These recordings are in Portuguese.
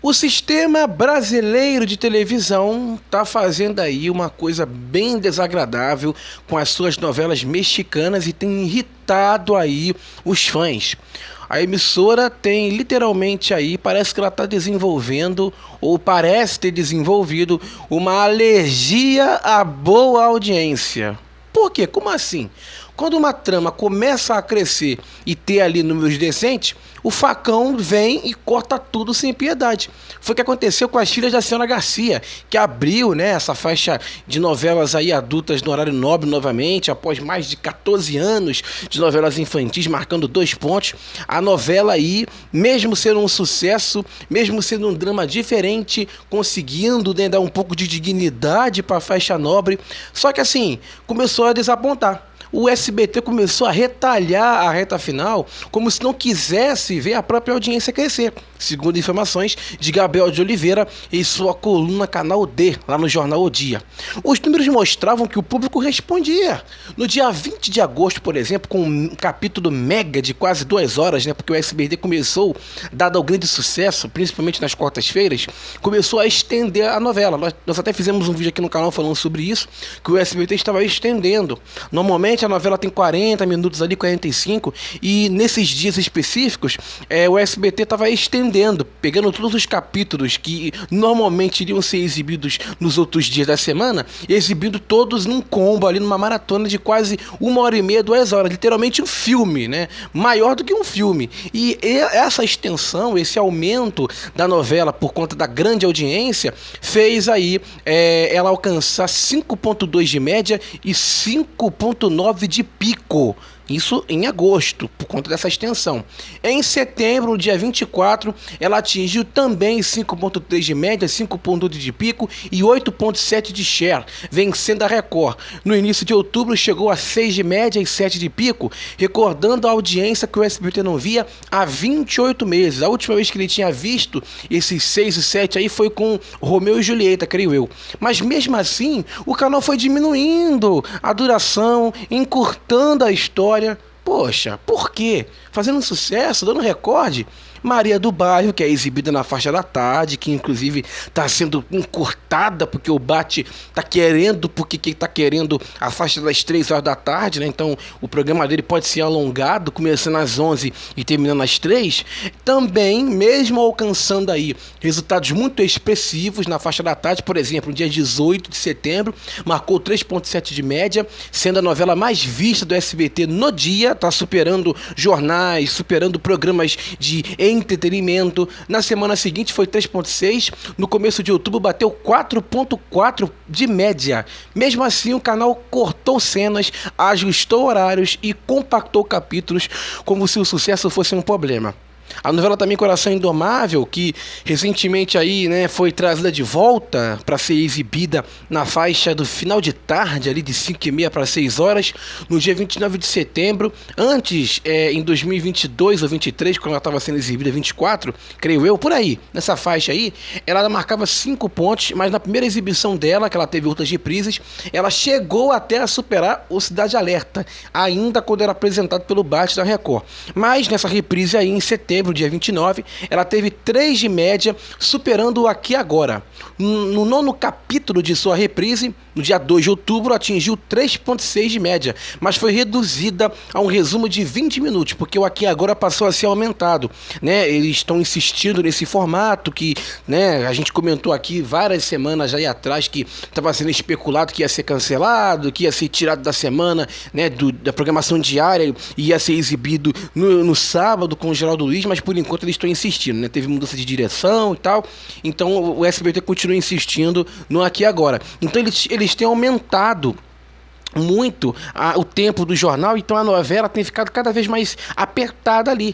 O sistema brasileiro de televisão está fazendo aí uma coisa bem desagradável com as suas novelas mexicanas e tem irritado aí os fãs. A emissora tem literalmente aí, parece que ela está desenvolvendo, ou parece ter desenvolvido, uma alergia à boa audiência. Por quê? Como assim? Quando uma trama começa a crescer e ter ali números decentes, o facão vem e corta tudo sem piedade. Foi o que aconteceu com As Filhas da Senhora Garcia, que abriu, né, essa faixa de novelas aí adultas no horário nobre novamente, após mais de 14 anos de novelas infantis, marcando 2 pontos. A novela aí, mesmo sendo um sucesso, mesmo sendo um drama diferente, conseguindo, né, dar um pouco de dignidade para a faixa nobre, só que assim, começou a desapontar. O SBT começou a retalhar a reta final como se não quisesse ver a própria audiência crescer, segundo informações de Gabriel de Oliveira em sua coluna Canal D, lá no jornal O Dia. Os números mostravam que o público respondia. No dia 20 de agosto, por exemplo, com um capítulo mega de quase 2 horas, né, porque o SBT começou, dado o grande sucesso, principalmente nas quartas-feiras, começou a estender a novela. Nós até fizemos um vídeo aqui no canal falando sobre isso, que o SBT estava estendendo. Normalmente a novela tem 40 minutos ali, 45, e nesses dias específicos, o SBT estava estendendo, pegando todos os capítulos que normalmente iriam ser exibidos nos outros dias da semana, e exibindo todos num combo ali, numa maratona de quase 1h30, 2 horas, literalmente um filme, né? Maior do que um filme. E essa extensão, esse aumento da novela por conta da grande audiência, fez aí ela alcançar 5,2 de média e 5,9 de pico. Isso em agosto, por conta dessa extensão. Em setembro, no dia 24, ela atingiu também 5,3 de média, 5,2 de pico e 8,7 de share, vencendo a Record. No início de outubro, chegou a 6 de média e 7 de pico, recordando a audiência que o SBT não via há 28 meses. A última vez que ele tinha visto esses 6 e 7 aí foi com Romeu e Julieta, creio eu. Mas mesmo assim, o canal foi diminuindo a duração, encurtando a história. Poxa, por quê? Fazendo um sucesso, dando recorde. Maria do Bairro, que é exibida na faixa da tarde, que inclusive está sendo encurtada porque o Bate está querendo, porque quem está querendo a faixa das 3 horas da tarde, né? Então o programa dele pode ser alongado, começando às 11 e terminando às 3. Também, mesmo alcançando aí resultados muito expressivos na faixa da tarde, por exemplo, no dia 18 de setembro, marcou 3,7 de média, sendo a novela mais vista do SBT no dia, está superando jornais, superando programas de entretenimento. Na semana seguinte foi 3,6, no começo de outubro bateu 4,4 de média. Mesmo assim, o canal cortou cenas, ajustou horários e compactou capítulos como se o sucesso fosse um problema. A novela também Coração Indomável, que recentemente aí, né, foi trazida de volta para ser exibida na faixa do final de tarde, ali de 5h30 para 6 horas, no dia 29 de setembro. Antes, em 2022 ou 23, quando ela estava sendo exibida, 24, creio eu, por aí, nessa faixa aí, ela marcava 5 pontos, mas na primeira exibição dela, que ela teve outras reprises, ela chegou até a superar o Cidade Alerta, ainda quando era apresentado pelo Bate da Record. Mas nessa reprise aí, em setembro, dia 29, ela teve 3 de média, superando o Aqui Agora. No 9º capítulo de sua reprise, no dia 2 de outubro, atingiu 3,6 de média, mas foi reduzida a um resumo de 20 minutos, porque o Aqui Agora passou a ser aumentado, né? Eles estão insistindo nesse formato que, né, a gente comentou aqui várias semanas aí atrás que estava sendo especulado que ia ser cancelado, que ia ser tirado da semana, né, da programação diária e ia ser exibido no sábado com o Geraldo Luiz, mas por enquanto eles estão insistindo, né? Teve mudança de direção e tal, então o SBT continua insistindo no Aqui Agora. Então eles têm aumentado muito o tempo do jornal, então a novela tem ficado cada vez mais apertada ali.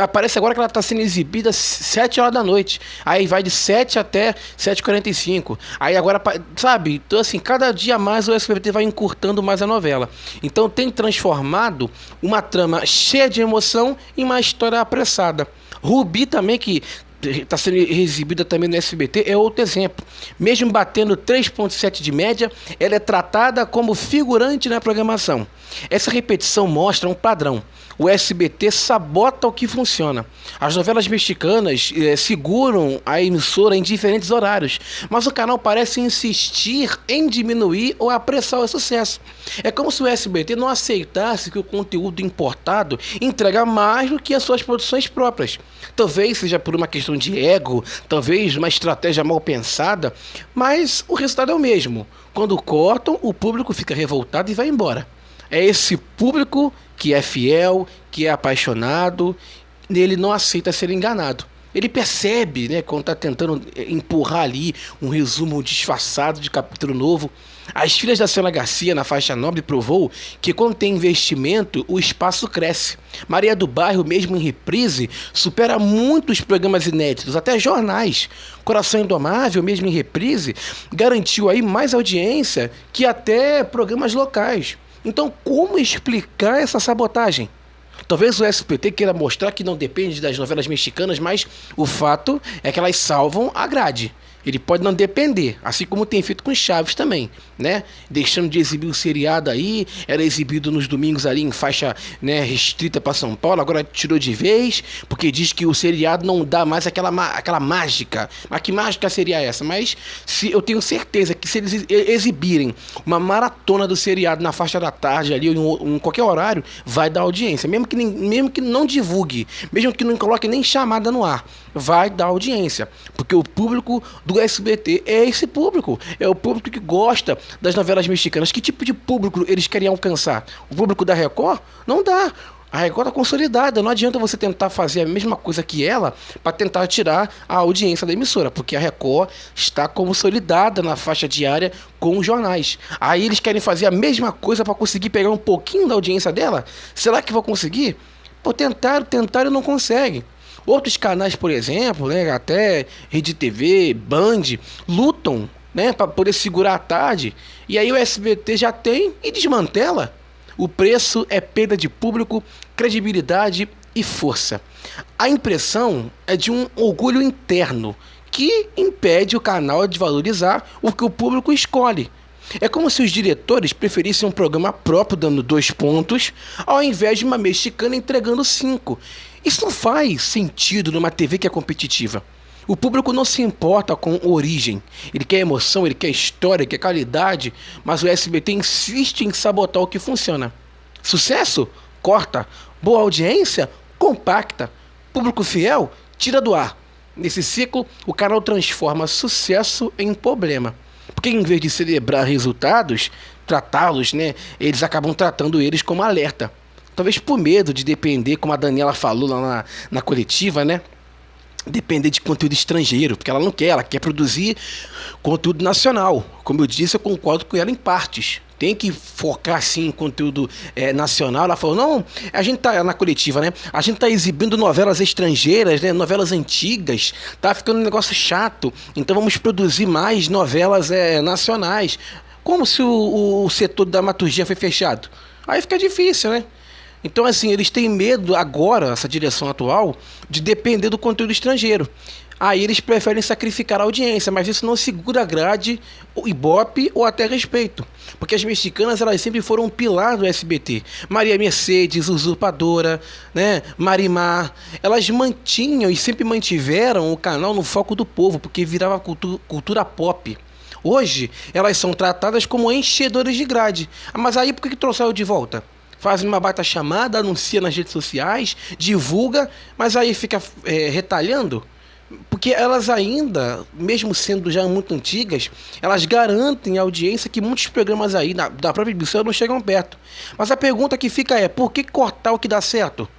Aparece agora que ela está sendo exibida às 7 horas da noite, aí vai de 7 até 7h45, aí agora, sabe, então assim, cada dia mais o SBT vai encurtando mais a novela, então tem transformado uma trama cheia de emoção em uma história apressada. Rubi também, que está sendo exibida também no SBT, é outro exemplo. Mesmo batendo 3,7 de média, ela é tratada como figurante na programação. Essa repetição mostra um padrão. O SBT sabota o que funciona. As novelas mexicanas seguram a emissora em diferentes horários, mas o canal parece insistir em diminuir ou apressar o sucesso. É como se o SBT não aceitasse que o conteúdo importado entrega mais do que as suas produções próprias. Talvez seja por uma questão de ego, talvez uma estratégia mal pensada, mas o resultado é o mesmo. Quando cortam, o público fica revoltado e vai embora. É esse público que é fiel, que é apaixonado, ele não aceita ser enganado. Ele percebe, né, quando está tentando empurrar ali um resumo disfarçado de capítulo novo. As Filhas da Senhora Garcia, na faixa nobre, provou que quando tem investimento, o espaço cresce. Maria do Bairro, mesmo em reprise, supera muitos programas inéditos, até jornais. Coração Indomável, mesmo em reprise, garantiu aí mais audiência que até programas locais. Então, como explicar essa sabotagem? Talvez o SBT queira mostrar que não depende das novelas mexicanas, mas o fato é que elas salvam a grade. Ele pode não depender, assim como tem feito com Chaves também, né? Deixando de exibir o seriado aí, era exibido nos domingos ali em faixa, né, restrita para São Paulo, agora tirou de vez, porque diz que o seriado não dá mais aquela mágica. Mas que mágica seria essa? Mas eu tenho certeza que se eles exibirem uma maratona do seriado na faixa da tarde ali, ou em qualquer horário, vai dar audiência, mesmo que não divulgue, mesmo que não coloque nem chamada no ar, vai dar audiência, porque o público do SBT é esse público, é o público que gosta das novelas mexicanas. Que tipo de público eles querem alcançar? O público da Record? Não dá. A Record está consolidada, não adianta você tentar fazer a mesma coisa que ela para tentar tirar a audiência da emissora, porque a Record está consolidada na faixa diária com os jornais. Aí eles querem fazer a mesma coisa para conseguir pegar um pouquinho da audiência dela? Será que vão conseguir? Pô, tentaram e não conseguem. Outros canais, por exemplo, né, até Rede TV, Band, lutam, né, para poder segurar a tarde. E aí o SBT já tem e desmantela. O preço é perda de público, credibilidade e força. A impressão é de um orgulho interno que impede o canal de valorizar o que o público escolhe. É como se os diretores preferissem um programa próprio dando 2 pontos, ao invés de uma mexicana entregando 5. Isso não faz sentido numa TV que é competitiva. O público não se importa com origem. Ele quer emoção, ele quer história, ele quer qualidade, mas o SBT insiste em sabotar o que funciona. Sucesso? Corta. Boa audiência? Compacta. Público fiel? Tira do ar. Nesse ciclo, o canal transforma sucesso em problema. Porque em vez de celebrar resultados, tratá-los, né, eles acabam tratando eles como alerta. Talvez por medo de depender, como a Daniela falou lá na coletiva, né? Depender de conteúdo estrangeiro, porque ela quer produzir conteúdo nacional. Como eu disse, eu concordo com ela em partes. Tem que focar sim em conteúdo nacional. Ela falou, não, a gente tá na coletiva, né? A gente tá exibindo novelas estrangeiras, né? Novelas antigas, tá ficando um negócio chato. Então vamos produzir mais novelas nacionais. Como se o setor da dramaturgia foi fechado? Aí fica difícil, né? Então, assim, eles têm medo agora, essa direção atual, de depender do conteúdo estrangeiro. Aí eles preferem sacrificar a audiência, mas isso não segura a grade, o ibope ou até respeito. Porque as mexicanas, elas sempre foram um pilar do SBT. Maria Mercedes, Usurpadora, né? Marimar, elas mantinham e sempre mantiveram o canal no foco do povo, porque virava cultura pop. Hoje, elas são tratadas como enchedoras de grade. Mas aí por que trouxeram de volta? Fazem uma baita chamada, anuncia nas redes sociais, divulga, mas aí fica retalhando. Porque elas ainda, mesmo sendo já muito antigas, elas garantem a audiência que muitos programas aí da própria emissora não chegam perto. Mas a pergunta que fica é, por que cortar o que dá certo?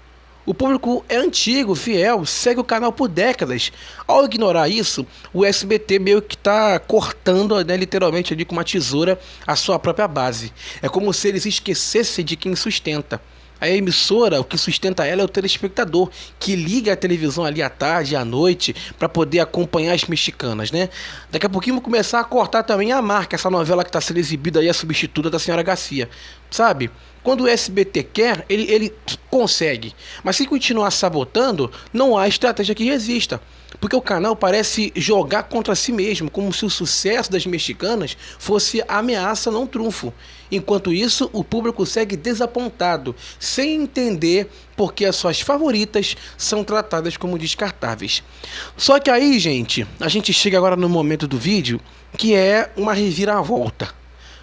O público é antigo, fiel, segue o canal por décadas. Ao ignorar isso, o SBT meio que está cortando, né, literalmente ali com uma tesoura, a sua própria base. É como se eles esquecessem de quem sustenta. A emissora, o que sustenta ela é o telespectador, que liga a televisão ali à tarde e à noite para poder acompanhar as mexicanas, né? Daqui a pouquinho vão começar a cortar também a marca, essa novela que está sendo exibida aí, a substituta da Senhora Garcia, sabe? Quando o SBT quer, ele consegue. Mas se continuar sabotando, não há estratégia que resista. Porque o canal parece jogar contra si mesmo, como se o sucesso das mexicanas fosse ameaça, não trunfo. Enquanto isso, o público segue desapontado, sem entender por que as suas favoritas são tratadas como descartáveis. Só que aí, gente, a gente chega agora no momento do vídeo que é uma reviravolta.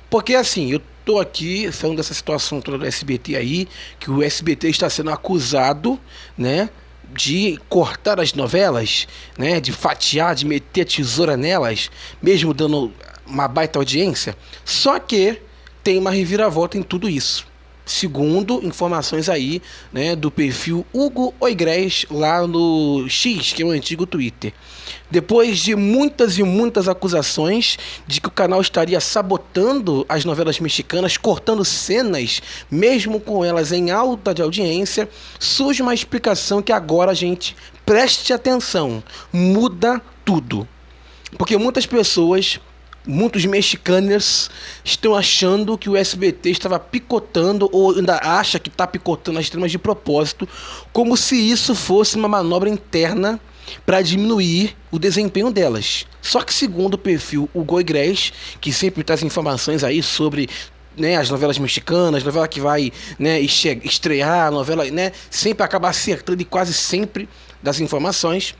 Porque assim, eu tô aqui falando dessa situação toda do SBT aí, que o SBT está sendo acusado, né, de cortar as novelas, né, de fatiar, de meter a tesoura nelas, mesmo dando uma baita audiência. Só que tem uma reviravolta em tudo isso. Segundo informações aí, né, do perfil Hugo Oigres lá no X, que é o antigo Twitter. Depois de muitas e muitas acusações de que o canal estaria sabotando as novelas mexicanas, cortando cenas, mesmo com elas em alta de audiência, surge uma explicação que agora, gente, preste atenção, muda tudo. Porque muitas pessoas, muitos mexicanos estão achando que o SBT estava picotando, ou ainda acha que está picotando as tramas de propósito, como se isso fosse uma manobra interna para diminuir o desempenho delas. Só que segundo o perfil Hugo Oigres, que sempre traz informações aí sobre, né, as novelas mexicanas, novela que vai, né, estrear, novela, né, sempre acaba acertando e quase sempre das informações,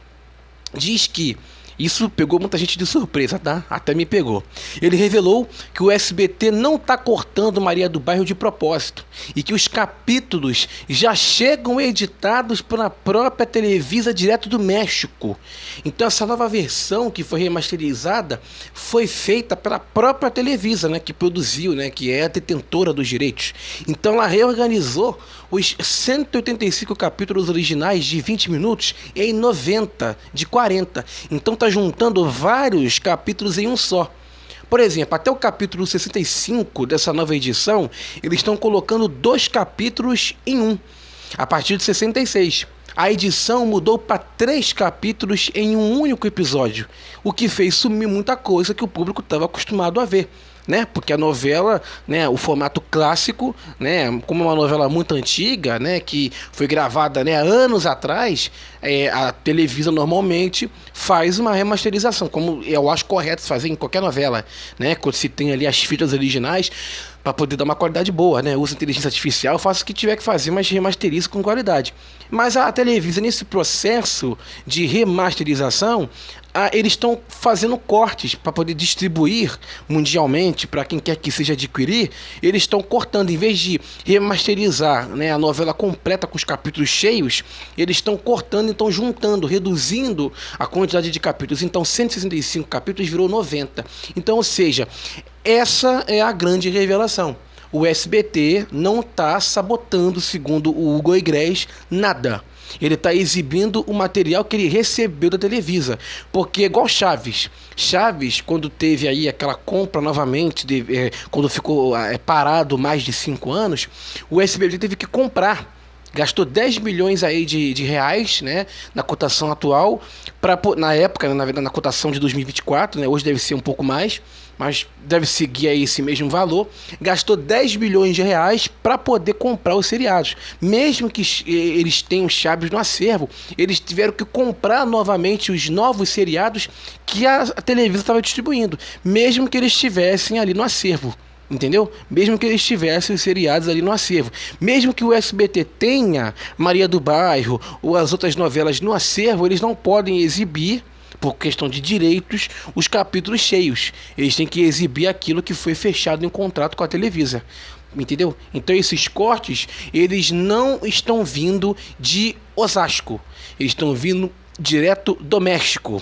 diz que isso pegou muita gente de surpresa, tá? Até me pegou. Ele revelou que o SBT não está cortando Maria do Bairro de propósito e que os capítulos já chegam editados pela própria Televisa direto do México. Então essa nova versão que foi remasterizada foi feita pela própria Televisa, né, que produziu, né, que é a detentora dos direitos. Então ela reorganizou os 185 capítulos originais de 20 minutos em 90 de 40. Então está juntando vários capítulos em um só. Por exemplo, até o capítulo 65 dessa nova edição, eles estão colocando 2 capítulos em um. A partir de 66, a edição mudou para 3 capítulos em um único episódio, o que fez sumir muita coisa que o público estava acostumado a ver, né? Porque a novela, né, o formato clássico, né, como é uma novela muito antiga, né, que foi gravada, né, anos atrás, a Televisa normalmente faz uma remasterização, como eu acho correto fazer em qualquer novela, né, quando se tem ali as fitas originais, para poder dar uma qualidade boa, né? Usa inteligência artificial, faça o que tiver que fazer, mas remasteriza com qualidade. Mas a Televisa, nesse processo de remasterização, eles estão fazendo cortes para poder distribuir mundialmente para quem quer que seja adquirir. Eles estão cortando, em vez de remasterizar, né, a novela completa com os capítulos cheios, eles estão cortando, então juntando, reduzindo a quantidade de capítulos. Então 165 capítulos virou 90. Então, ou seja, essa é a grande revelação. O SBT não está sabotando, segundo o Hugo Oigres, nada. Ele está exibindo o material que ele recebeu da Televisa. Porque é igual Chaves. Chaves, quando teve aí aquela compra novamente, quando ficou parado mais de 5 anos, o SBT teve que comprar. Gastou 10 milhões aí de reais, né, na cotação atual, na época, né, na verdade, na cotação de 2024, né, hoje deve ser um pouco mais, mas deve seguir aí esse mesmo valor. Gastou 10 milhões de reais para poder comprar os seriados. Mesmo que eles tenham Chaves no acervo, eles tiveram que comprar novamente os novos seriados que a Televisa estava distribuindo, mesmo que eles estivessem ali no acervo. Entendeu? Mesmo que eles tivessem os seriados ali no acervo. Mesmo que o SBT tenha Maria do Bairro ou as outras novelas no acervo, eles não podem exibir, por questão de direitos, os capítulos cheios. Eles têm que exibir aquilo que foi fechado em contrato com a Televisa. Entendeu? Então esses cortes, eles não estão vindo de Osasco. Eles estão vindo direto do México.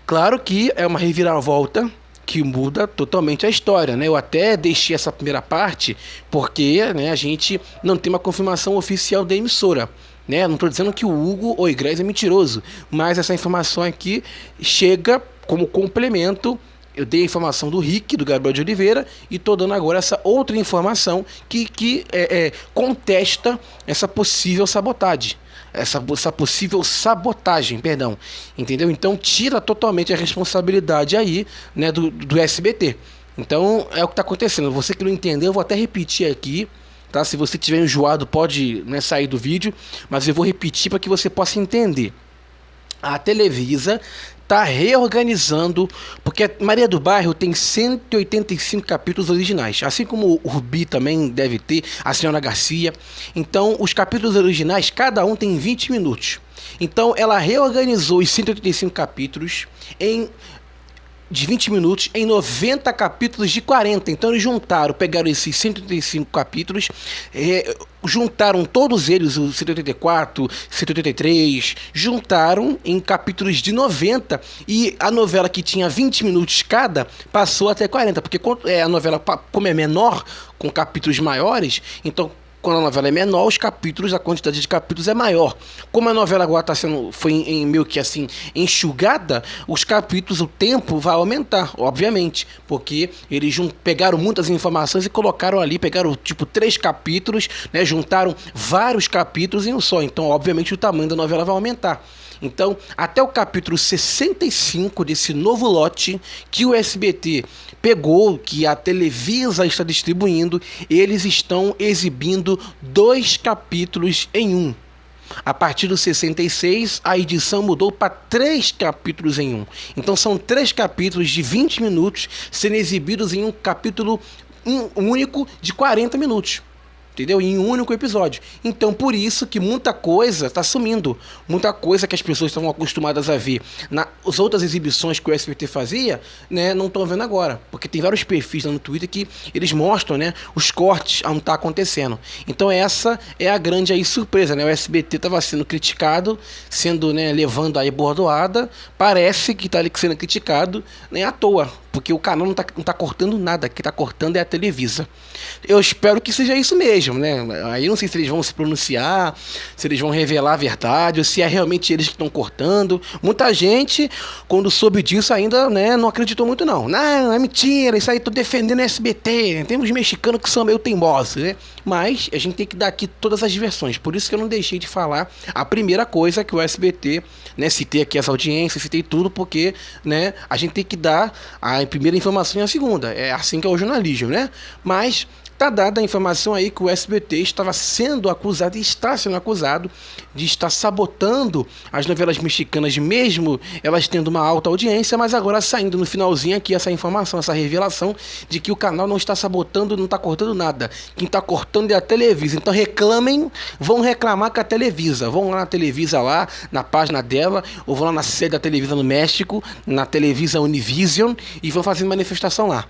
Claro que é uma reviravolta que muda totalmente a história, né? Eu até deixei essa primeira parte porque, né, a gente não tem uma confirmação oficial da emissora, né? Não estou dizendo que o Hugo Oigres é mentiroso, mas essa informação aqui chega como complemento. Eu dei a informação do Rick, do Gabriel de Oliveira, e estou dando agora essa outra informação que contesta essa possível sabotagem. Essa possível sabotagem, perdão. Entendeu? Então tira totalmente a responsabilidade aí, né, do SBT. Então é o que está acontecendo. Você que não entendeu, eu vou até repetir aqui, tá? Se você tiver enjoado, pode, né, sair do vídeo, mas eu vou repetir para que você possa entender. A Televisa está reorganizando, porque a Maria do Bairro tem 185 capítulos originais, assim como o Rubi também deve ter, a Senhora Garcia. Então, os capítulos originais, cada um tem 20 minutos. Então, ela reorganizou os 185 capítulos de 20 minutos em 90 capítulos de 40. Então eles pegaram esses 185 capítulos, juntaram todos eles, os 184, 183, juntaram em capítulos de 90, e a novela que tinha 20 minutos cada passou até 40, porque a novela, como é menor, com capítulos maiores, então quando a novela é menor, os capítulos, a quantidade de capítulos é maior. Como a novela agora foi meio que assim, enxugada, os capítulos, o tempo vai aumentar, obviamente, porque eles pegaram muitas informações e colocaram ali, pegaram tipo 3 capítulos, né, juntaram vários capítulos em um só, então obviamente o tamanho da novela vai aumentar. Então, até o capítulo 65 desse novo lote que o SBT pegou, que a Televisa está distribuindo, eles estão exibindo 2 capítulos em um. A partir do 66, a edição mudou para 3 capítulos em um. Então, são 3 capítulos de 20 minutos sendo exibidos em um capítulo único de 40 minutos. Entendeu? Em um único episódio. Então, por isso que muita coisa está sumindo. Muita coisa que as pessoas estavam acostumadas a ver nas outras exibições que o SBT fazia, né, não estão vendo agora. Porque tem vários perfis lá no Twitter que eles mostram, né, os cortes a não estar acontecendo. Então, essa é a grande aí surpresa, né? O SBT estava sendo criticado, né, levando aí bordoada. Parece que está sendo criticado, né, à toa. Porque o canal não tá cortando nada, quem tá cortando é a Televisa. Eu espero que seja isso mesmo, né? Aí não sei se eles vão se pronunciar, se eles vão revelar a verdade, ou se é realmente eles que estão cortando. Muita gente, quando soube disso, ainda, né, não acreditou muito não. Não, é mentira, isso aí tô defendendo o SBT. Tem uns mexicanos que são meio teimosos, né? Mas a gente tem que dar aqui todas as versões. Por isso que eu não deixei de falar a primeira coisa que o SBT, né, citei aqui as audiências, citei tudo, porque, né, a gente tem que dar a primeira informação e a segunda. É assim que é o jornalismo, né? Mas tá dada a informação aí que o SBT estava sendo acusado e está sendo acusado de estar sabotando as novelas mexicanas, mesmo elas tendo uma alta audiência, mas agora saindo no finalzinho aqui essa informação, essa revelação de que o canal não está sabotando, não está cortando nada. Quem está cortando é a Televisa. Então reclamem, vão reclamar com a Televisa. Vão lá na Televisa, lá na página dela, ou vão lá na sede da Televisa no México, na Televisa Univision, e vão fazer manifestação lá.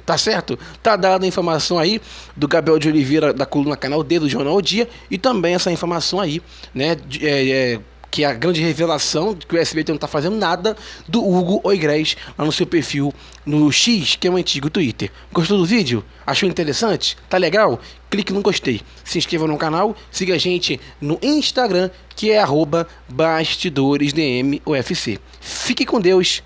Tá certo? Tá dada a informação aí do Gabriel de Oliveira, da coluna Canal D, do Jornal O Dia, e também essa informação aí, né, que é a grande revelação de que o SBT não tá fazendo nada, do Hugo Oigres lá no seu perfil no X, que é o antigo Twitter. Gostou do vídeo? Achou interessante? Tá legal? Clique no gostei. Se inscreva no canal, siga a gente no Instagram, que é @BastidoresDMUFC. Fique com Deus